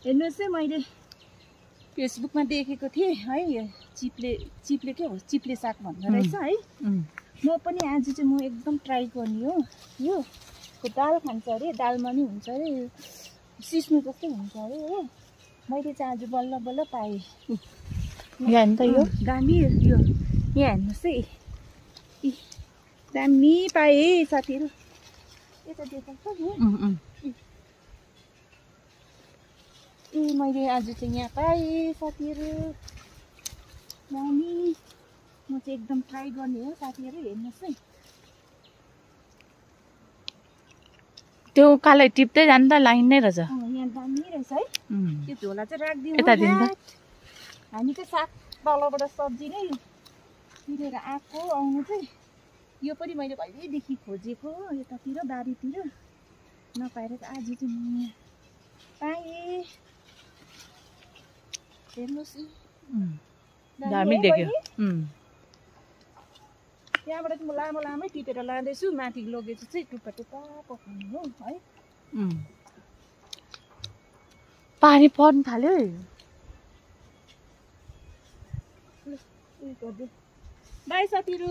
हेर्नुहोस् है मैले फेसबुकमा देखेको थिएँ है यो चिप्ले के हो चिप्ले साग भन्दो रहेछ है म पनि आज चाहिँ म एकदम ट्राई गर्ने हो यो दाल खान्छ अरे दालमा नि हुन्छ अरे सिस्नु जस्तै हुन्छ अरे हो मैले चाहिँ आज बल्ल बल्ल पाएँ यहाँ नि त यो दामी यो यहाँ हेर्नुहोस् है दामी पाएँ साथीहरू यता देखाउँछ नि मैले आज चाहिँ यहाँ पाएँ साथीहरू दामी म चाहिँ एकदम ट्राई गर्ने हो साथीहरू हेर्नुहोस् है त्यो कालै टिप्दै जानु त लाइन नै रहेछ यहाँ दामी रहेछ है त्यो झोला चाहिँ राखिदिउँ यता दिनु त हामी चाहिँ साग तलबाट सब्जी नै तिरेर आएको आउनु चाहिँ यो पनि मैले कहिलेदेखि खोजेको यतातिर बारीतिर नपाएर चाहिँ आज चाहिँ म यहाँ पाएँ हेर्नुहोस् दामी देख्यो त्यहाँबाट चाहिँ म लामो लामै टिपेर लाँदैछु माथि लगेपछि चाहिँ टुप्पा टुप्पा पकाउनु हो है पानी पर्न थाल्यो बाई साथीहरू।